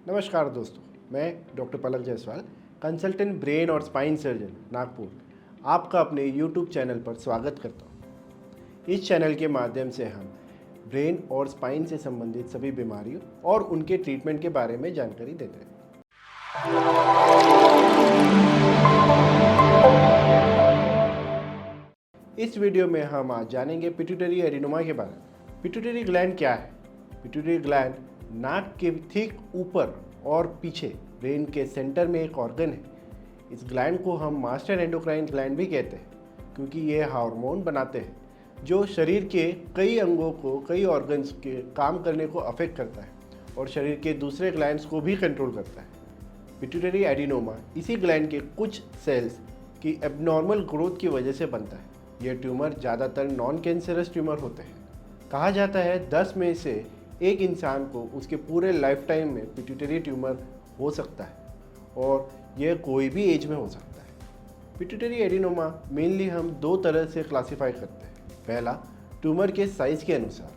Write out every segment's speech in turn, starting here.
नमस्कार दोस्तों, मैं डॉक्टर पलक जायसवाल, कंसल्टेंट ब्रेन और स्पाइन सर्जन नागपुर, आपका अपने यूट्यूब चैनल पर स्वागत करता हूँ। इस चैनल के माध्यम से हम ब्रेन और स्पाइन से संबंधित सभी बीमारियों और उनके ट्रीटमेंट के बारे में जानकारी देते हैं। इस वीडियो में हम आज जानेंगे पिट्यूटरी एडिनोमा के बारे में। पिट्यूटरी ग्लैंड क्या है? पिट्यूटरी ग्लैंड नाक के ठीक ऊपर और पीछे ब्रेन के सेंटर में एक ऑर्गन है। इस ग्लैंड को हम मास्टर एंडोक्राइन ग्लैंड भी कहते हैं, क्योंकि ये हार्मोन बनाते हैं जो शरीर के कई अंगों को, कई ऑर्गन्स के काम करने को अफेक्ट करता है और शरीर के दूसरे ग्लैंड्स को भी कंट्रोल करता है। पिट्यूटरी एडिनोमा इसी ग्लैंड के कुछ सेल्स की एबनॉर्मल ग्रोथ की वजह से बनता है। ये ट्यूमर ज़्यादातर नॉन कैंसरस ट्यूमर होते हैं। कहा जाता है 10 में से एक इंसान को उसके पूरे लाइफ टाइम में पिट्यूटरी ट्यूमर हो सकता है और यह कोई भी एज में हो सकता है। पिट्यूटरी एडिनोमा मेनली हम दो तरह से क्लासीफाई करते हैं। पहला, ट्यूमर के साइज़ के अनुसार,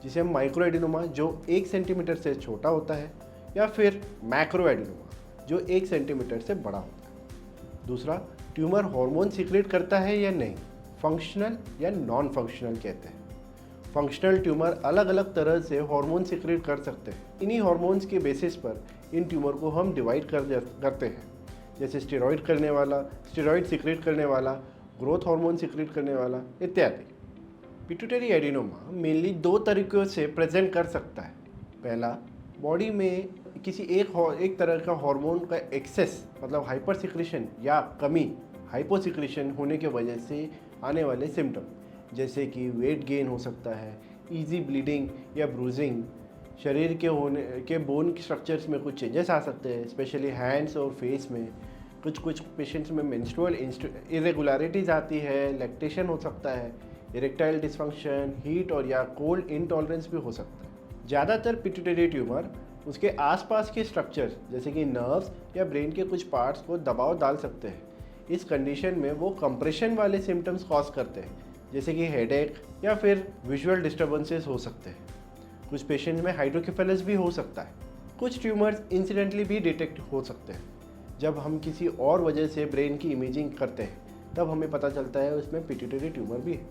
जिसे हम माइक्रो एडिनोमा जो 1 सेंटीमीटर से छोटा होता है, या फिर मैक्रो एडिनोमा जो 1 सेंटीमीटर से बड़ा होता है। दूसरा, ट्यूमर हार्मोन सीक्रेट करता है या नहीं, फंक्शनल या नॉन फंक्शनल कहते हैं। फंक्शनल ट्यूमर अलग अलग तरह से हार्मोन सीक्रेट कर सकते हैं। इन्हीं हार्मोन्स के बेसिस पर इन ट्यूमर को हम डिवाइड करते हैं, जैसे स्टेरॉइड सीक्रेट करने वाला, ग्रोथ हार्मोन सीक्रेट करने वाला इत्यादि। पिट्यूटरी एडिनोमा मेनली दो तरीक़ों से प्रेजेंट कर सकता है। पहला, बॉडी में किसी एक तरह का हार्मोन का एक्सेस, मतलब हाइपर सिक्रेशन या कमी, हाइपोसिक्रेशन होने की वजह से आने वाले सिम्टम, जैसे कि वेट गेन हो सकता है, इजी ब्लीडिंग या ब्रूजिंग, शरीर के बोन स्ट्रक्चर्स में कुछ चेंजेस आ सकते हैं, स्पेशली हैंड्स और फेस में। कुछ पेशेंट्स में मेंस्ट्रुअल इरेगुलरिटीज़ आती है, लैक्टेशन हो सकता है, इरेक्टाइल डिसफंक्शन, हीट और या कोल्ड इंटॉलरेंस भी हो सकता है। ज़्यादातर पिट्यूटरी ट्यूमर उसके आसपास के स्ट्रक्चर्स, जैसे कि नर्व्स या ब्रेन के कुछ पार्ट्स को दबाव डाल सकते हैं। इस कंडीशन में वो कंप्रेशन वाले सिम्टम्स कॉज करते हैं, जैसे कि हेडेक या फिर विजुअल डिस्टर्बेंसेस हो सकते हैं। कुछ पेशेंट में हाइड्रोकेफेलस भी हो सकता है। कुछ ट्यूमर्स इंसिडेंटली भी डिटेक्ट हो सकते हैं। जब हम किसी और वजह से ब्रेन की इमेजिंग करते हैं, तब हमें पता चलता है उसमें पिट्यूटरी ट्यूमर भी है।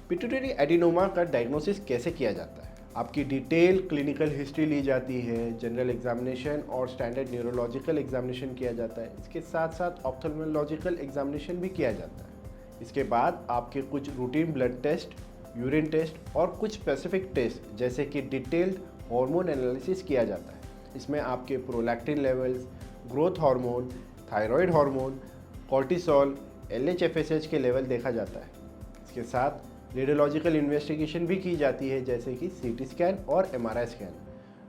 पिट्यूटरी एडिनोमा का डायग्नोसिस कैसे किया जाता है? आपकी डिटेल क्लिनिकल हिस्ट्री ली जाती है, जनरल एग्जामिनेशन और स्टैंडर्ड न्यूरोलॉजिकल एग्जामिनेशन किया जाता है। इसके साथ साथ ऑप्थेल्मोलॉजिकल एग्जामिनेशन भी किया जाता है। इसके बाद आपके कुछ routine blood test, urine test और कुछ स्पेसिफिक टेस्ट, जैसे कि डिटेल्ड हार्मोन एनालिसिस किया जाता है। इसमें आपके prolactin levels, growth hormone, thyroid hormone, cortisol, LHFSH के लेवल देखा जाता है। इसके साथ रेडियोलॉजिकल इन्वेस्टिगेशन भी की जाती है, जैसे कि CT स्कैन और MRI स्कैन।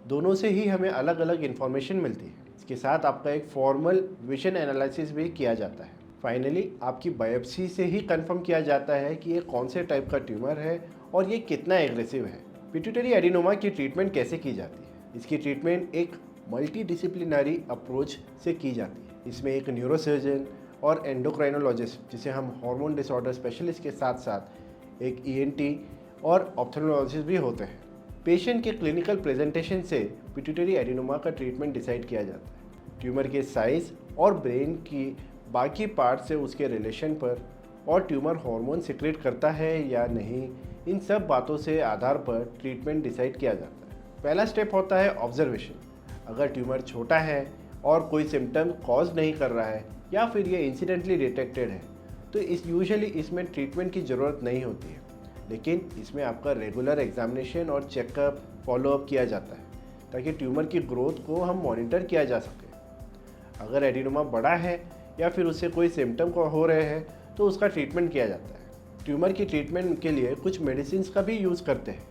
दोनों से ही हमें अलग अलग इन्फॉर्मेशन मिलती है। इसके साथ आपका एक फॉर्मल विजन एनालिसिस भी किया जाता है। फाइनली आपकी बायोप्सी से ही कंफर्म किया जाता है कि ये कौन से टाइप का ट्यूमर है और ये कितना एग्रेसिव है। पिट्यूटरी एडिनोमा की ट्रीटमेंट कैसे की जाती है? इसकी ट्रीटमेंट एक मल्टी डिसिप्लिनरी अप्रोच से की जाती है। इसमें एक न्यूरोसर्जन और एंडोक्राइनोलॉजिस्ट, जिसे हम हार्मोन डिसऑर्डर स्पेशलिस्ट के साथ साथ एक ENT और ऑप्थेल्मोलॉजिस्ट भी होते हैं। पेशेंट के क्लिनिकल प्रेजेंटेशन से पिट्यूटरी एडिनोमा का ट्रीटमेंट डिसाइड किया जाता है। ट्यूमर के साइज और ब्रेन की बाकी पार्ट से उसके रिलेशन पर और ट्यूमर हार्मोन सीक्रेट करता है या नहीं, इन सब बातों से आधार पर ट्रीटमेंट डिसाइड किया जाता है। पहला स्टेप होता है ऑब्जर्वेशन। अगर ट्यूमर छोटा है और कोई सिम्टम कॉज नहीं कर रहा है या फिर ये इंसिडेंटली डिटेक्टेड है, तो यूजुअली इसमें ट्रीटमेंट की ज़रूरत नहीं होती है, लेकिन इसमें आपका रेगुलर एग्जामिनेशन और चेकअप, फॉलोअप किया जाता है, ताकि ट्यूमर की ग्रोथ को हम मॉनिटर किया जा सके। अगर एडिनोमा बड़ा है या फिर उससे कोई सिम्टम को हो रहे हैं, तो उसका ट्रीटमेंट किया जाता है। ट्यूमर की ट्रीटमेंट के लिए कुछ मेडिसिन का भी यूज़ करते हैं।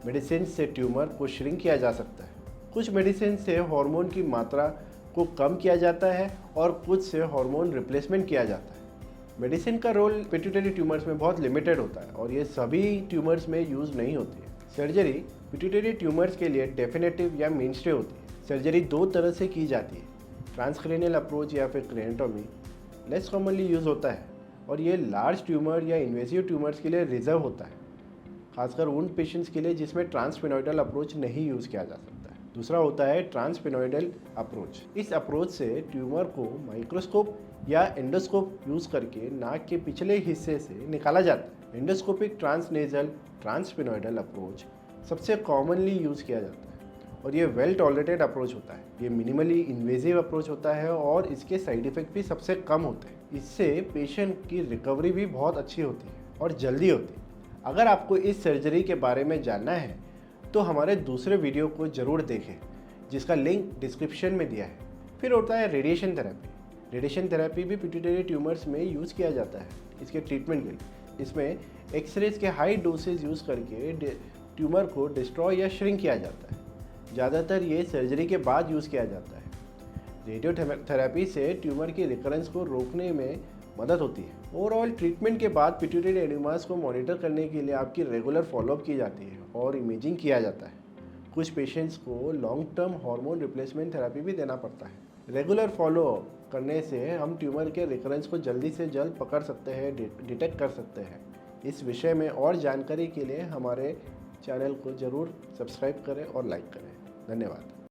मेडिसिन से ट्यूमर को श्रिंक किया जा सकता है। कुछ मेडिसिन से हार्मोन की मात्रा को कम किया जाता है और कुछ से हार्मोन रिप्लेसमेंट किया जाता है। मेडिसिन का रोल पिट्यूटरी ट्यूमर्स में बहुत लिमिटेड होता है और ये सभी ट्यूमर्स में यूज़ नहीं होती है। सर्जरी पिट्यूटरी ट्यूमर्स के लिए डेफिनेटिव या मेनस्टे होती है। सर्जरी दो तरह से की जाती है, ट्रांसक्रेनियल अप्रोच या फिर क्रेनेटोमी लेस कॉमनली यूज़ होता है और ये लार्ज ट्यूमर या इन्वेसिव ट्यूमर्स के लिए रिजर्व होता है, खासकर उन पेशेंट्स के लिए जिसमें ट्रांसफिनोइडल अप्रोच नहीं यूज़ किया जा सकता है। दूसरा होता है ट्रांसपिनोइडल अप्रोच। इस अप्रोच से ट्यूमर को माइक्रोस्कोप या एंडोस्कोप यूज़ करके नाक के पिछले हिस्से से निकाला जाता है। एंडोस्कोपिक ट्रांसनेजल ट्रांसपिनोइडल अप्रोच सबसे कॉमनली यूज़ किया जाता है और ये वेल टॉलरेटेड अप्रोच होता है। ये मिनिमली इन्वेजिव अप्रोच होता है और इसके साइड इफ़ेक्ट भी सबसे कम होते हैं। इससे पेशेंट की रिकवरी भी बहुत अच्छी होती है और जल्दी होती है। अगर आपको इस सर्जरी के बारे में जानना है तो हमारे दूसरे वीडियो को ज़रूर देखें, जिसका लिंक डिस्क्रिप्शन में दिया है। फिर होता है रेडिएशन थेरेपी। रेडिएशन थेरेपी भी पिट्यूटरी ट्यूमर्स में यूज़ किया जाता है इसके ट्रीटमेंट के लिए। इसमें एक्सरेज के हाई डोसेज यूज़ करके ट्यूमर को डिस्ट्रॉय या श्रिंक किया जाता है। ज़्यादातर ये सर्जरी के बाद यूज़ किया जाता है। रेडियोथेरेपी से ट्यूमर की रिकरेंस को रोकने में मदद होती है। ओवरऑल ट्रीटमेंट के बाद पिट्यूटरी एडिनोमास को मॉनिटर करने के लिए आपकी रेगुलर फॉलोअप की जाती है और इमेजिंग किया जाता है। कुछ पेशेंट्स को long term hormone replacement therapy भी देना पड़ता है। रेगुलर फॉलोअप करने से हम ट्यूमर के रिकरेंस को जल्दी से जल्द पकड़ सकते हैं, डिटेक्ट कर सकते हैं। इस विषय में और जानकारी के लिए हमारे चैनल को ज़रूर सब्सक्राइब करें और लाइक करें। धन्यवाद।